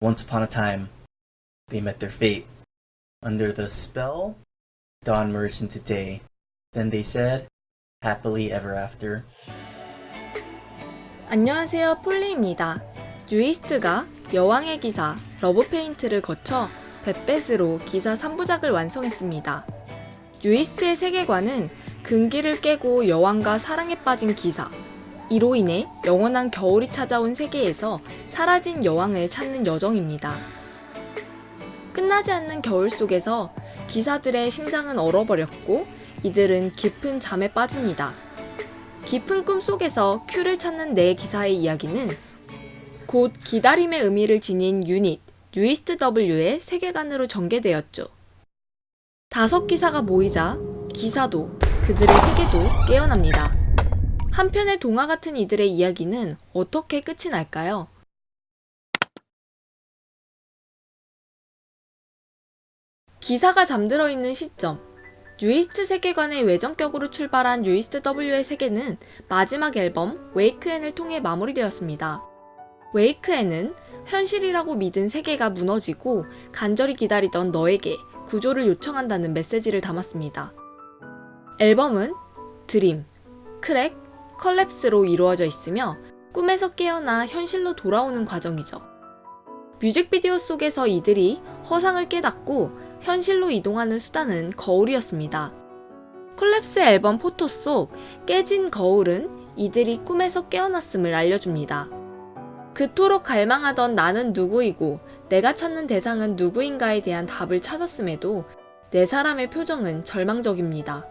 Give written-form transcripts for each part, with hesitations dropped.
Once upon a time, they met their fate. Under the spell, dawn merged into day. Then they said, happily ever after. 안녕하세요, 폴리입니다. 뉴이스트가 여왕의 기사 러브페인트를 거쳐 벳벳으로 기사 3부작을 완성했습니다. 뉴이스트의 세계관은 금기를 깨고 여왕과 사랑에 빠진 기사, 이로 인해 영원한 겨울이 찾아온 세계에서 사라진 여왕을 찾는 여정입니다. 끝나지 않는 겨울 속에서 기사들의 심장은 얼어버렸고 이들은 깊은 잠에 빠집니다. 깊은 꿈 속에서 큐를 찾는 네 기사의 이야기는 곧 기다림의 의미를 지닌 유닛 뉴이스트 W의 세계관으로 전개되었죠. 5기사가 모이자 기사도 그들의 세계도 깨어납니다. 한편의 동화 같은 이들의 이야기는 어떻게 끝이 날까요? 기사가 잠들어 있는 시점, 뉴이스트 세계관의 외전격으로 출발한 뉴이스트 W의 세계는 마지막 앨범 웨이크엔을 통해 마무리되었습니다. 웨이크엔은 현실이라고 믿은 세계가 무너지고 간절히 기다리던 너에게 구조를 요청한다는 메시지를 담았습니다. 앨범은 드림, 크랙, 컬랩스로 이루어져 있으며 꿈에서 깨어나 현실로 돌아오는 과정이죠. 뮤직비디오 속에서 이들이 허상을 깨닫고 현실로 이동하는 수단은 거울이었습니다. 콜랩스 앨범 포토 속 깨진 거울은 이들이 꿈에서 깨어났음을 알려줍니다. 그토록 갈망하던 나는 누구이고 내가 찾는 대상은 누구인가에 대한 답을 찾았음에도 네 사람의 표정은 절망적입니다.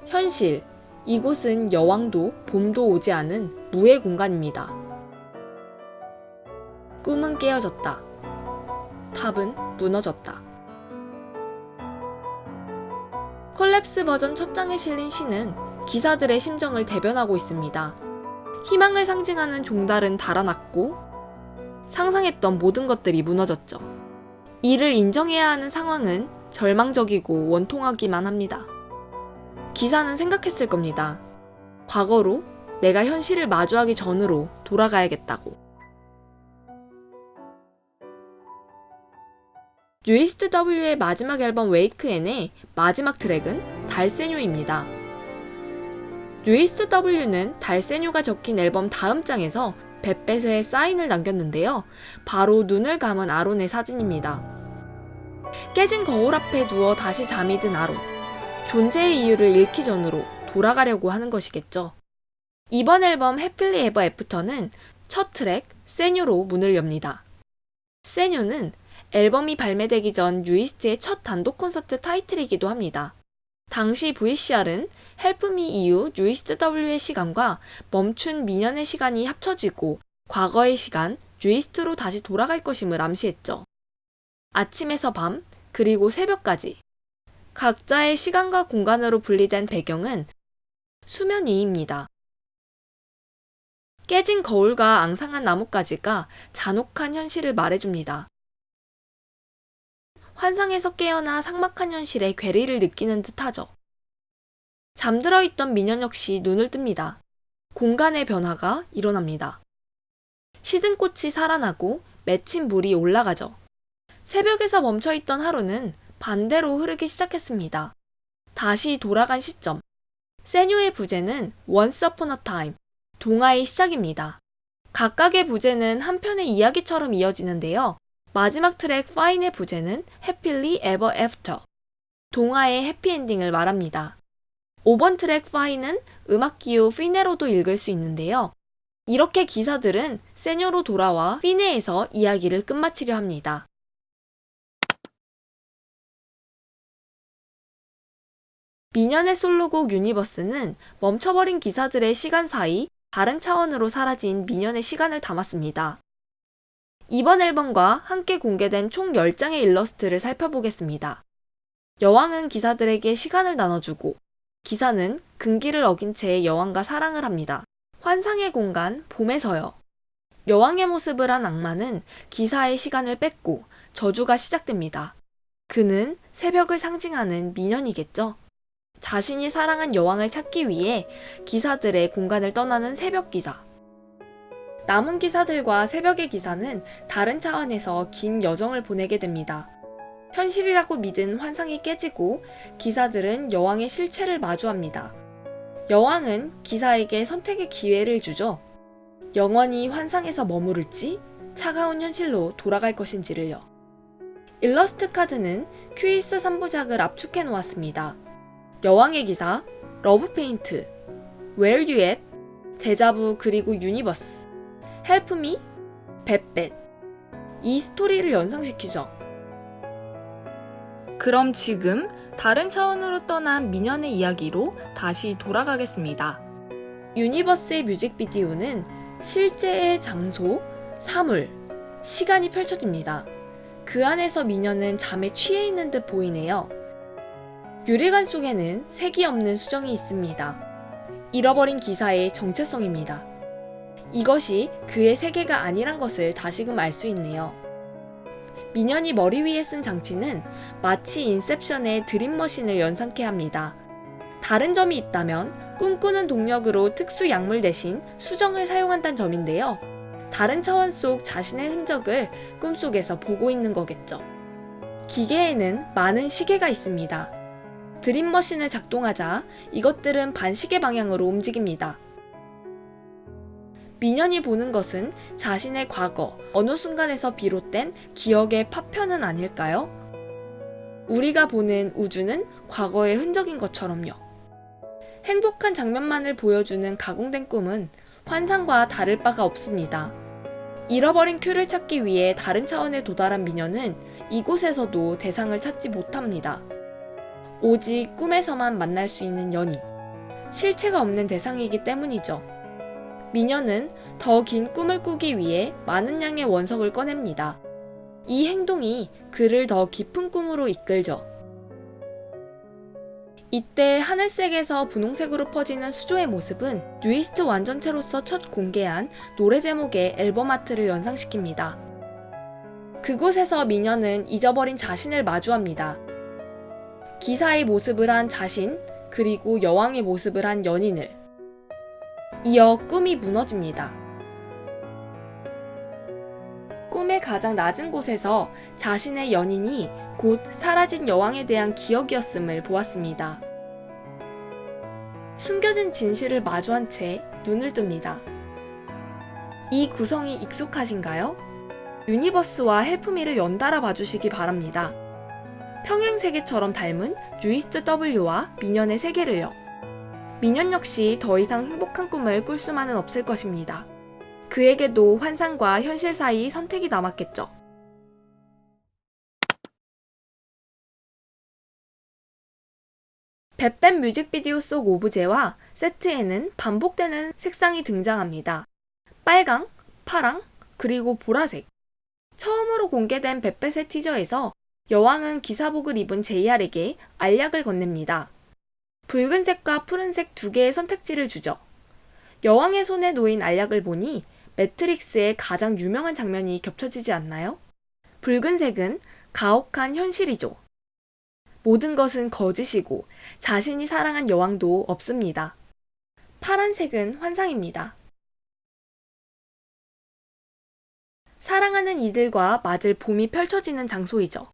현실, 이곳은 여왕도 봄도 오지 않은 무의 공간입니다. 꿈은 깨어졌다. 답은 무너졌다. 콜랩스 버전 첫 장에 실린 시는 기사들의 심정을 대변하고 있습니다. 희망을 상징하는 종달은 달아났고 상상했던 모든 것들이 무너졌죠. 이를 인정해야 하는 상황은 절망적이고 원통하기만 합니다. 기사는 생각했을 겁니다. 과거로 내가 현실을 마주하기 전으로 돌아가야겠다고. 뉴이스트 W의 마지막 앨범 웨이크엔의 마지막 트랙은 달세뇨입니다. 뉴이스트 W는 달세뇨가 적힌 앨범 다음 장에서 벳벳에 사인을 남겼는데요. 바로 눈을 감은 아론의 사진입니다. 깨진 거울 앞에 누워 다시 잠이 든 아론. 존재의 이유를 잃기 전으로 돌아가려고 하는 것이겠죠. 이번 앨범 해필리 에버 애프터는 첫 트랙 세뇨로 문을 엽니다. 세뇨는 앨범이 발매되기 전 뉴이스트의 첫 단독 콘서트 타이틀이기도 합니다. 당시 VCR은 헬프 미 이후 뉴이스트 W의 시간과 멈춘 미년의 시간이 합쳐지고 과거의 시간, 뉴이스트로 다시 돌아갈 것임을 암시했죠. 아침에서 밤, 그리고 새벽까지. 각자의 시간과 공간으로 분리된 배경은 수면 위입니다. 깨진 거울과 앙상한 나뭇가지가 잔혹한 현실을 말해줍니다. 환상에서 깨어나 삭막한 현실에 괴리를 느끼는 듯하죠. 잠들어 있던 미년 역시 눈을 뜹니다. 공간의 변화가 일어납니다. 시든 꽃이 살아나고 맺힌 물이 올라가죠. 새벽에서 멈춰있던 하루는 반대로 흐르기 시작했습니다. 다시 돌아간 시점. 세뇨의 부제는 Once Upon a Time, 동화의 시작입니다. 각각의 부제는 한 편의 이야기처럼 이어지는데요. 마지막 트랙 Fine의 부제는 Happily Ever After, 동화의 해피엔딩을 말합니다. 5번 트랙 Fine은 음악 기호 피네로도 읽을 수 있는데요. 이렇게 기사들은 세뇨로 돌아와 피네에서 이야기를 끝마치려 합니다. 미년의 솔로곡 유니버스는 멈춰버린 기사들의 시간 사이 다른 차원으로 사라진 미년의 시간을 담았습니다. 이번 앨범과 함께 공개된 총 10장의 일러스트를 살펴보겠습니다. 여왕은 기사들에게 시간을 나눠주고 기사는 금기를 어긴 채 여왕과 사랑을 합니다. 환상의 공간 봄에서요. 여왕의 모습을 한 악마는 기사의 시간을 뺏고 저주가 시작됩니다. 그는 새벽을 상징하는 미년이겠죠. 자신이 사랑한 여왕을 찾기 위해 기사들의 공간을 떠나는 새벽 기사. 남은 기사들과 새벽의 기사는 다른 차원에서 긴 여정을 보내게 됩니다. 현실이라고 믿은 환상이 깨지고 기사들은 여왕의 실체를 마주합니다. 여왕은 기사에게 선택의 기회를 주죠. 영원히 환상에서 머무를지 차가운 현실로 돌아갈 것인지를요. 일러스트 카드는 퀴즈 3부작을 압축해 놓았습니다. 여왕의 기사, 러브 페인트, Where You At, 데자부 그리고 유니버스, Help Me, 벳벳. 이 스토리를 연상시키죠. 그럼 지금 다른 차원으로 떠난 미녀의 이야기로 다시 돌아가겠습니다. 유니버스의 뮤직비디오는 실제의 장소, 사물, 시간이 펼쳐집니다. 그 안에서 미녀는 잠에 취해 있는 듯 보이네요. 유리관 속에는 색이 없는 수정이 있습니다. 잃어버린 기사의 정체성입니다. 이것이 그의 세계가 아니란 것을 다시금 알 수 있네요. 미녀이 머리 위에 쓴 장치는 마치 인셉션의 드림머신을 연상케 합니다. 다른 점이 있다면 꿈꾸는 동력으로 특수 약물 대신 수정을 사용한다는 점인데요. 다른 차원 속 자신의 흔적을 꿈속에서 보고 있는 거겠죠. 기계에는 많은 시계가 있습니다. 드림머신을 작동하자 이것들은 반시계 방향으로 움직입니다. 미녀이 보는 것은 자신의 과거, 어느 순간에서 비롯된 기억의 파편은 아닐까요? 우리가 보는 우주는 과거의 흔적인 것처럼요. 행복한 장면만을 보여주는 가공된 꿈은 환상과 다를 바가 없습니다. 잃어버린 큐를 찾기 위해 다른 차원에 도달한 미녀는 이곳에서도 대상을 찾지 못합니다. 오직 꿈에서만 만날 수 있는 연인, 실체가 없는 대상이기 때문이죠. 미녀는 더 긴 꿈을 꾸기 위해 많은 양의 원석을 꺼냅니다. 이 행동이 그를 더 깊은 꿈으로 이끌죠. 이때 하늘색에서 분홍색으로 퍼지는 수조의 모습은 뉴이스트 완전체로서 첫 공개한 노래 제목의 앨범 아트를 연상시킵니다. 그곳에서 미녀는 잊어버린 자신을 마주합니다. 기사의 모습을 한 자신, 그리고 여왕의 모습을 한 연인을. 이어 꿈이 무너집니다. 꿈의 가장 낮은 곳에서 자신의 연인이 곧 사라진 여왕에 대한 기억이었음을 보았습니다. 숨겨진 진실을 마주한 채 눈을 뜹니다. 이 구성이 익숙하신가요? 유니버스와 헬프미를 연달아 봐주시기 바랍니다. 평행세계처럼 닮은 뉴이스트 W와 미녀의 세계를요. 미녀 역시 더 이상 행복한 꿈을 꿀 수만은 없을 것입니다. 그에게도 환상과 현실 사이 선택이 남았겠죠. 벳벳 뮤직비디오 속 오브제와 세트에는 반복되는 색상이 등장합니다. 빨강, 파랑, 그리고 보라색. 처음으로 공개된 벳벳의 티저에서 여왕은 기사복을 입은 JR에게 알약을 건넵니다. 붉은색과 푸른색 두 개의 선택지를 주죠. 여왕의 손에 놓인 알약을 보니 매트릭스의 가장 유명한 장면이 겹쳐지지 않나요? 붉은색은 가혹한 현실이죠. 모든 것은 거짓이고 자신이 사랑한 여왕도 없습니다. 파란색은 환상입니다. 사랑하는 이들과 맞을 봄이 펼쳐지는 장소이죠.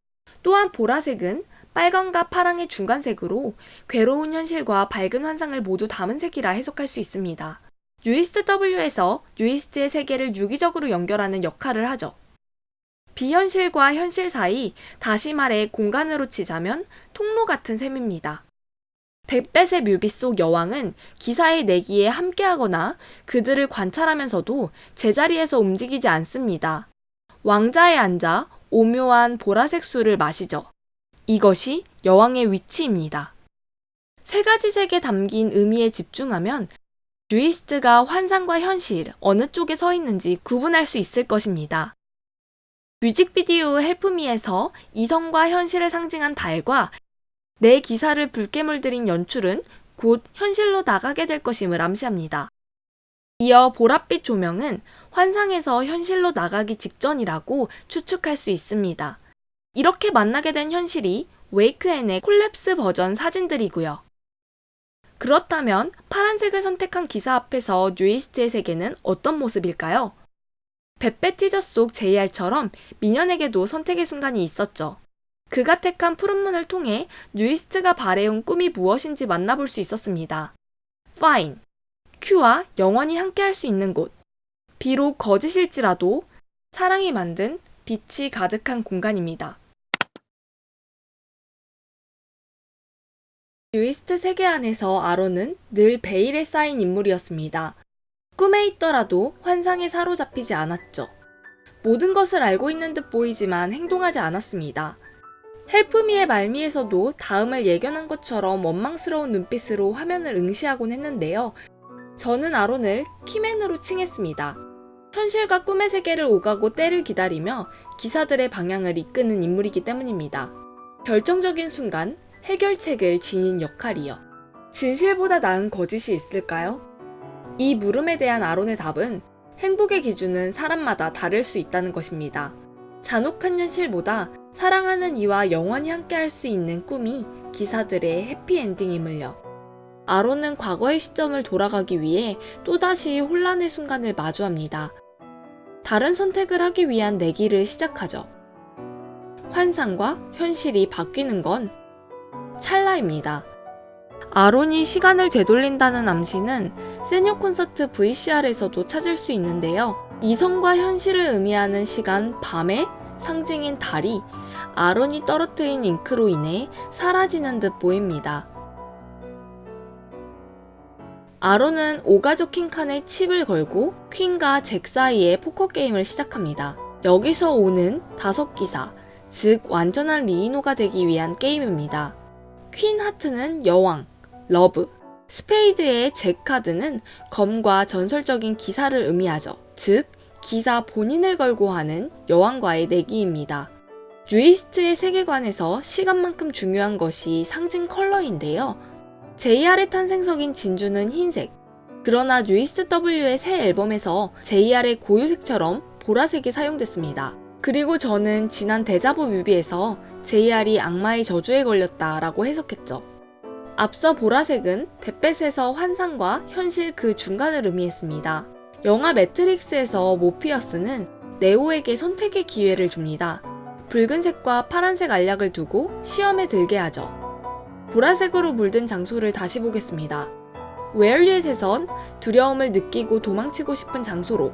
또한 보라색은 빨강과 파랑의 중간색으로 괴로운 현실과 밝은 환상을 모두 담은 색이라 해석할 수 있습니다. 뉴이스트 W에서 뉴이스트의 세계를 유기적으로 연결하는 역할을 하죠. 비현실과 현실 사이, 다시 말해 공간으로 치자면 통로 같은 셈입니다. 벳벳의 뮤비 속 여왕은 기사의 내기에 함께하거나 그들을 관찰하면서도 제자리에서 움직이지 않습니다. 왕자에 앉아 오묘한 보라색 술을 마시죠. 이것이 여왕의 위치입니다. 세 가지 색에 담긴 의미에 집중하면 뉴이스트가 환상과 현실 어느 쪽에 서 있는지 구분할 수 있을 것입니다. 뮤직비디오 헬프미에서 이성과 현실을 상징한 달과 내 기사를 붉게 물들인 연출은 곧 현실로 나가게 될 것임을 암시합니다. 이어 보랏빛 조명은 환상에서 현실로 나가기 직전이라고 추측할 수 있습니다. 이렇게 만나게 된 현실이 웨이크앤의 콜랩스 버전 사진들이고요. 그렇다면 파란색을 선택한 기사 앞에서 뉴이스트의 세계는 어떤 모습일까요? 베페 티저 속 JR처럼 미녀에게도 선택의 순간이 있었죠. 그가 택한 푸른 문을 통해 뉴이스트가 바래온 꿈이 무엇인지 만나볼 수 있었습니다. Fine. 큐와 영원히 함께할 수 있는 곳. 비록 거짓일지라도 사랑이 만든 빛이 가득한 공간입니다. 뉴이스트 세계 안에서 아론은 늘 베일에 쌓인 인물이었습니다. 꿈에 있더라도 환상에 사로잡히지 않았죠. 모든 것을 알고 있는 듯 보이지만 행동하지 않았습니다. 헬프미의 말미에서도 다음을 예견한 것처럼 원망스러운 눈빛으로 화면을 응시하곤 했는데요. 저는 아론을 키맨으로 칭했습니다. 현실과 꿈의 세계를 오가고 때를 기다리며 기사들의 방향을 이끄는 인물이기 때문입니다. 결정적인 순간 해결책을 지닌 역할이요. 진실보다 나은 거짓이 있을까요? 이 물음에 대한 아론의 답은 행복의 기준은 사람마다 다를 수 있다는 것입니다. 잔혹한 현실보다 사랑하는 이와 영원히 함께할 수 있는 꿈이 기사들의 해피엔딩임을요. 아론은 과거의 시점을 돌아가기 위해 또다시 혼란의 순간을 마주합니다. 다른 선택을 하기 위한 내기를 시작하죠. 환상과 현실이 바뀌는 건 찰나입니다. 아론이 시간을 되돌린다는 암시는 세뇨 콘서트 VCR에서도 찾을 수 있는데요. 이성과 현실을 의미하는 시간 밤의 상징인 달이 아론이 떨어뜨린 잉크로 인해 사라지는 듯 보입니다. 아론은 오가족 킹칸에 칩을 걸고 퀸과 잭 사이에 포커 게임을 시작합니다. 여기서 오는 5기사, 즉 완전한 리이노가 되기 위한 게임입니다. 퀸 하트는 여왕, 러브, 스페이드의 잭 카드는 검과 전설적인 기사를 의미하죠. 즉, 기사 본인을 걸고 하는 여왕과의 내기입니다. 뉴이스트의 세계관에서 시간만큼 중요한 것이 상징 컬러인데요. JR의 탄생석인 진주는 흰색. 그러나 뉴이스트 W의 새 앨범에서 JR의 고유색처럼 보라색이 사용됐습니다. 그리고 저는 지난 데자부 뮤비에서 JR이 악마의 저주에 걸렸다라고 해석했죠. 앞서 보라색은 벳벳에서 환상과 현실 그 중간을 의미했습니다. 영화 매트릭스에서 모피어스는 네오에게 선택의 기회를 줍니다. 붉은색과 파란색 알약을 두고 시험에 들게 하죠. 보라색으로 물든 장소를 다시 보겠습니다. 웨얼리엣에선 두려움을 느끼고 도망치고 싶은 장소로,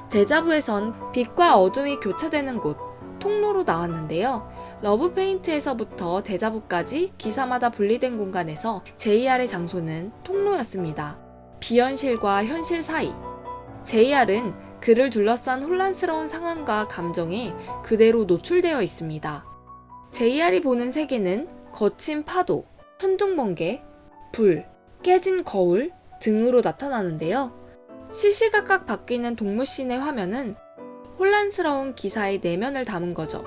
데자부에선 빛과 어둠이 교차되는 곳, 통로로 나왔는데요. 러브 페인트에서부터 데자부까지 기사마다 분리된 공간에서 JR의 장소는 통로였습니다. 비현실과 현실 사이. JR은 그를 둘러싼 혼란스러운 상황과 감정에 그대로 노출되어 있습니다. JR이 보는 세계는 거친 파도, 천둥번개, 불, 깨진 거울 등으로 나타나는데요. 시시각각 바뀌는 동물씬의 화면은 혼란스러운 기사의 내면을 담은 거죠.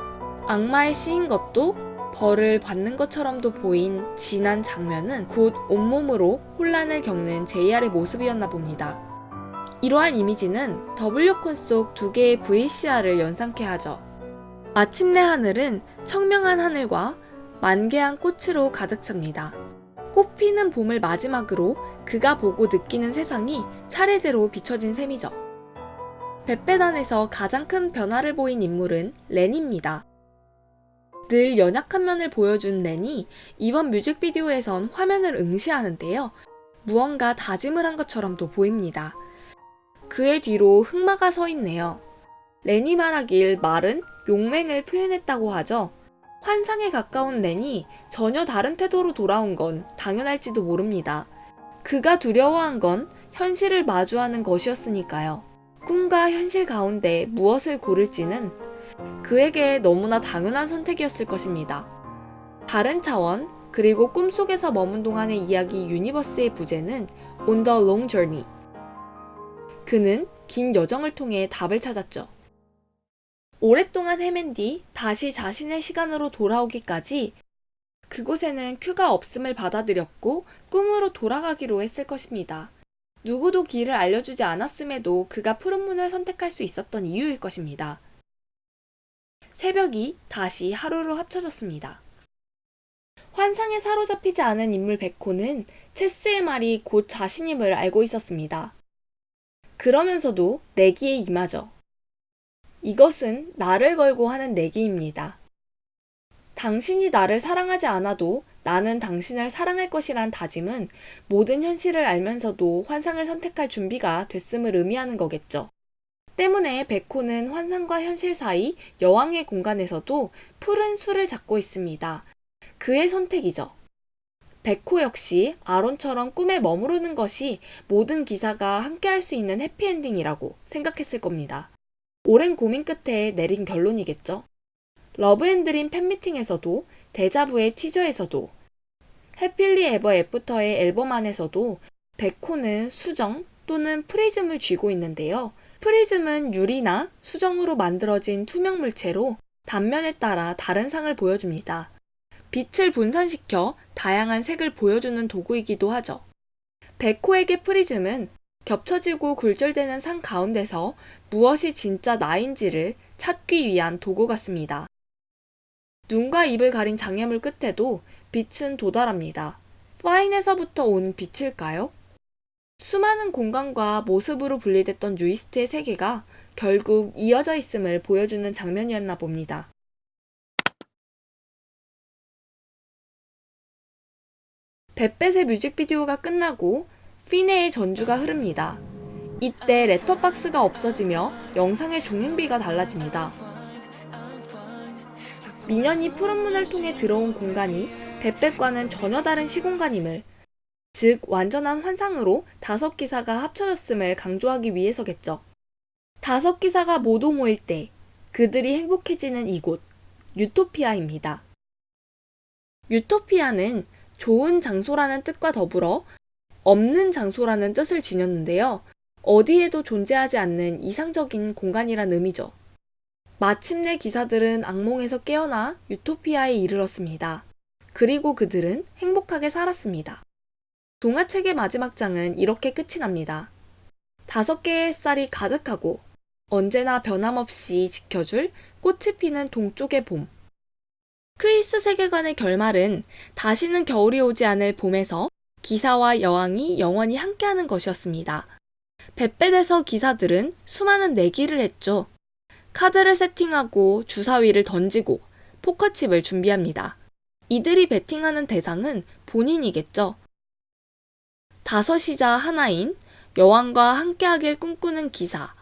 악마의 시인 것도 벌을 받는 것처럼도 보인 진한 장면은 곧 온몸으로 혼란을 겪는 JR의 모습이었나 봅니다. 이러한 이미지는 W콘 속 2개의 VCR을 연상케 하죠. 마침내 하늘은 청명한 하늘과 만개한 꽃으로 가득 찹니다. 꽃피는 봄을 마지막으로 그가 보고 느끼는 세상이 차례대로 비춰진 셈이죠. 벳벳안에서 가장 큰 변화를 보인 인물은 렌입니다. 늘 연약한 면을 보여준 렌이 이번 뮤직비디오에선 화면을 응시하는데요. 무언가 다짐을 한 것처럼도 보입니다. 그의 뒤로 흑마가 서 있네요. 렌이 말하길 말은 용맹을 표현했다고 하죠. 환상에 가까운 렌이 전혀 다른 태도로 돌아온 건 당연할지도 모릅니다. 그가 두려워한 건 현실을 마주하는 것이었으니까요. 꿈과 현실 가운데 무엇을 고를지는 그에게 너무나 당연한 선택이었을 것입니다. 다른 차원, 그리고 꿈속에서 머문 동안의 이야기 유니버스의 부제는 On the Long Journey. 그는 긴 여정을 통해 답을 찾았죠. 오랫동안 헤맨 뒤 다시 자신의 시간으로 돌아오기까지 그곳에는 큐가 없음을 받아들였고 꿈으로 돌아가기로 했을 것입니다. 누구도 길을 알려주지 않았음에도 그가 푸른 문을 선택할 수 있었던 이유일 것입니다. 새벽이 다시 하루로 합쳐졌습니다. 환상에 사로잡히지 않은 인물 베코는 체스의 말이 곧 자신임을 알고 있었습니다. 그러면서도 내기에 임하죠. 이것은 나를 걸고 하는 내기입니다. 당신이 나를 사랑하지 않아도 나는 당신을 사랑할 것이란 다짐은 모든 현실을 알면서도 환상을 선택할 준비가 됐음을 의미하는 거겠죠. 때문에 베코는 환상과 현실 사이 여왕의 공간에서도 푸른 수를 잡고 있습니다. 그의 선택이죠. 베코 역시 아론처럼 꿈에 머무르는 것이 모든 기사가 함께할 수 있는 해피엔딩이라고 생각했을 겁니다. 오랜 고민 끝에 내린 결론이겠죠. 러브앤드림 팬미팅에서도 데자부의 티저에서도 해필리 에버 애프터의 앨범 안에서도 베코는 수정 또는 프리즘을 쥐고 있는데요. 프리즘은 유리나 수정으로 만들어진 투명 물체로 단면에 따라 다른 상을 보여줍니다. 빛을 분산시켜 다양한 색을 보여주는 도구이기도 하죠. 베코에게 프리즘은 겹쳐지고 굴절되는 상 가운데서 무엇이 진짜 나인지를 찾기 위한 도구 같습니다. 눈과 입을 가린 장애물 끝에도 빛은 도달합니다. 파인에서부터 온 빛일까요? 수많은 공간과 모습으로 분리됐던 유이스트의 세계가 결국 이어져 있음을 보여주는 장면이었나 봅니다. 벳벳의 뮤직비디오가 끝나고 피네의 전주가 흐릅니다. 이때 레터박스가 없어지며 영상의 종횡비가 달라집니다. 민현이 푸른 문을 통해 들어온 공간이 벳벳과는 전혀 다른 시공간임을, 즉 완전한 환상으로 5기사가 합쳐졌음을 강조하기 위해서겠죠. 5기사가 모두 모일 때 그들이 행복해지는 이곳, 유토피아입니다. 유토피아는 좋은 장소라는 뜻과 더불어 없는 장소라는 뜻을 지녔는데요. 어디에도 존재하지 않는 이상적인 공간이란 의미죠. 마침내 기사들은 악몽에서 깨어나 유토피아에 이르렀습니다. 그리고 그들은 행복하게 살았습니다. 동화책의 마지막 장은 이렇게 끝이 납니다. 5개의 햇살이 가득하고 언제나 변함없이 지켜줄 꽃이 피는 동쪽의 봄. 크리스 세계관의 결말은 다시는 겨울이 오지 않을 봄에서 기사와 여왕이 영원히 함께하는 것이었습니다. 벳벳에서 기사들은 수많은 내기를 했죠. 카드를 세팅하고 주사위를 던지고 포커칩을 준비합니다. 이들이 베팅하는 대상은 본인이겠죠. 5이자 하나인 여왕과 함께하길 꿈꾸는 기사.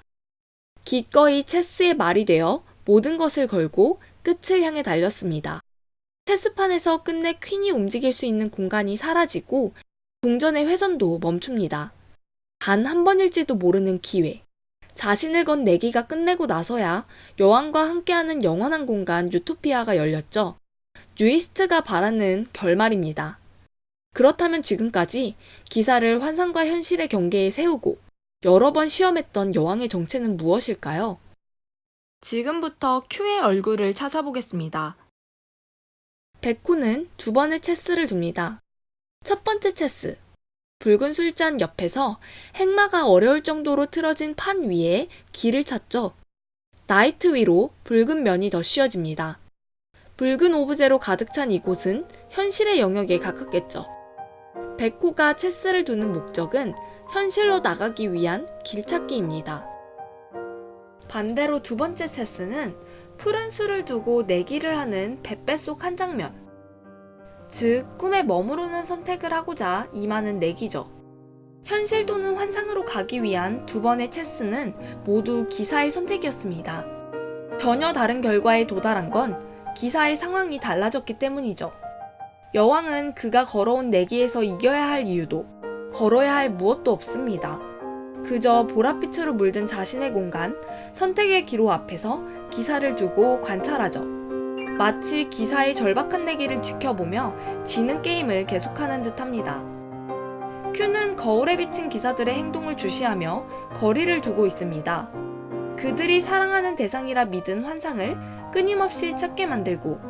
기꺼이 체스의 말이 되어 모든 것을 걸고 끝을 향해 달렸습니다. 체스판에서 끝내 퀸이 움직일 수 있는 공간이 사라지고 동전의 회전도 멈춥니다. 단 한 번일지도 모르는 기회. 자신을 건 내기가 끝내고 나서야 여왕과 함께하는 영원한 공간 유토피아가 열렸죠. 유이스트가 바라는 결말입니다. 그렇다면 지금까지 기사를 환상과 현실의 경계에 세우고 여러 번 시험했던 여왕의 정체는 무엇일까요? 지금부터 큐의 얼굴을 찾아보겠습니다. 베코는 2번의 체스를 둡니다. 첫 번째 체스. 붉은 술잔 옆에서 행마가 어려울 정도로 틀어진 판 위에 길을 찾죠. 나이트 위로 붉은 면이 더 씌워집니다. 붉은 오브제로 가득 찬 이곳은 현실의 영역에 가깝겠죠. 베코가 체스를 두는 목적은 현실로 나가기 위한 길찾기입니다. 반대로 2번째 체스는 푸른 수를 두고 내기를 하는 벳벳 속 한 장면. 즉, 꿈에 머무르는 선택을 하고자 임하는 내기죠. 현실 또는 환상으로 가기 위한 2번의 체스는 모두 기사의 선택이었습니다. 전혀 다른 결과에 도달한 건 기사의 상황이 달라졌기 때문이죠. 여왕은 그가 걸어온 내기에서 이겨야 할 이유도 걸어야 할 무엇도 없습니다. 그저 보랏빛으로 물든 자신의 공간, 선택의 기로 앞에서 기사를 두고 관찰하죠. 마치 기사의 절박한 내기를 지켜보며 지는 게임을 계속하는 듯합니다. 큐는 거울에 비친 기사들의 행동을 주시하며 거리를 두고 있습니다. 그들이 사랑하는 대상이라 믿은 환상을 끊임없이 찾게 만들고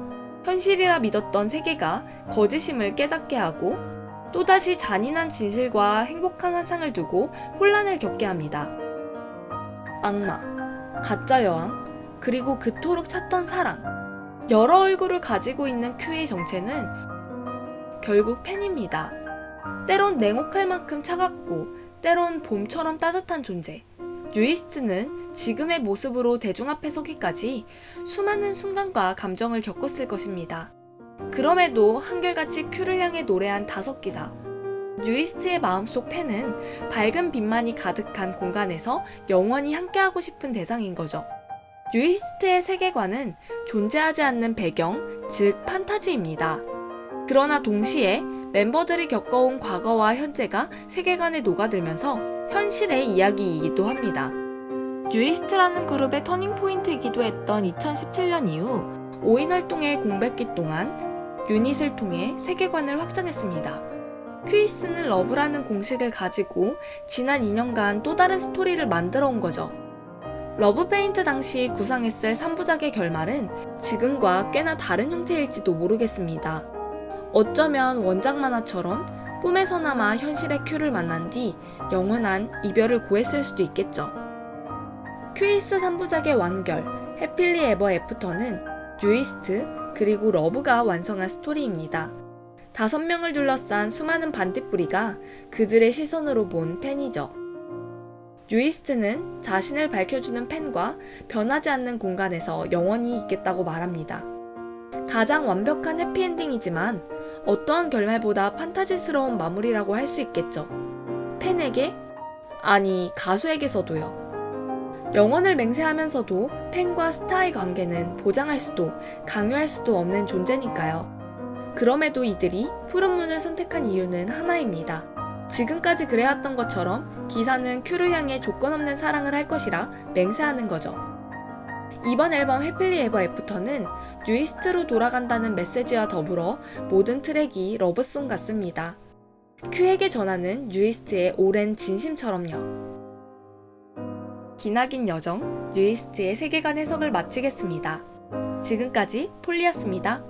현실이라 믿었던 세계가 거짓임을 깨닫게 하고 또다시 잔인한 진실과 행복한 환상을 두고 혼란을 겪게 합니다. 악마, 가짜 여왕, 그리고 그토록 찾던 사랑. 여러 얼굴을 가지고 있는 큐의 정체는 결국 팬입니다. 때론 냉혹할 만큼 차갑고 때론 봄처럼 따뜻한 존재. 뉴이스트는 지금의 모습으로 대중 앞에 서기까지 수많은 순간과 감정을 겪었을 것입니다. 그럼에도 한결같이 큐를 향해 노래한 5기사. 뉴이스트의 마음속 팬은 밝은 빛만이 가득한 공간에서 영원히 함께하고 싶은 대상인 거죠. 뉴이스트의 세계관은 존재하지 않는 배경, 즉 판타지입니다. 그러나 동시에 멤버들이 겪어온 과거와 현재가 세계관에 녹아들면서 현실의 이야기이기도 합니다. 뉴이스트라는 그룹의 터닝포인트이기도 했던 2017년 이후 5인 활동의 공백기 동안 유닛을 통해 세계관을 확장했습니다. 퀴이스는 러브라는 공식을 가지고 지난 2년간 또 다른 스토리를 만들어 온 거죠. 러브페인트 당시 구상했을 3부작의 결말은 지금과 꽤나 다른 형태일지도 모르겠습니다. 어쩌면 원작 만화처럼 꿈에서나마 현실의 큐를 만난 뒤 영원한 이별을 고했을 수도 있겠죠. 퀴이스 3부작의 완결, 해필리 에버 애프터는 뉴이스트 그리고 러브가 완성한 스토리입니다. 5명을 둘러싼 수많은 반딧불이가 그들의 시선으로 본 팬이죠. 뉴이스트는 자신을 밝혀주는 팬과 변하지 않는 공간에서 영원히 있겠다고 말합니다. 가장 완벽한 해피엔딩이지만 어떠한 결말보다 판타지스러운 마무리라고 할 수 있겠죠. 팬에게? 아니, 가수에게서도요. 영혼을 맹세하면서도 팬과 스타의 관계는 보장할 수도 강요할 수도 없는 존재니까요. 그럼에도 이들이 푸른 문을 선택한 이유는 하나입니다. 지금까지 그래왔던 것처럼 기사는 큐를 향해 조건 없는 사랑을 할 것이라 맹세하는 거죠. 이번 앨범 해필리 에버 애프터는 뉴이스트로 돌아간다는 메시지와 더불어 모든 트랙이 러브송 같습니다. 큐에게 전하는 뉴이스트의 오랜 진심처럼요. 기나긴 여정, 뉴이스트의 세계관 해석을 마치겠습니다. 지금까지 폴리였습니다.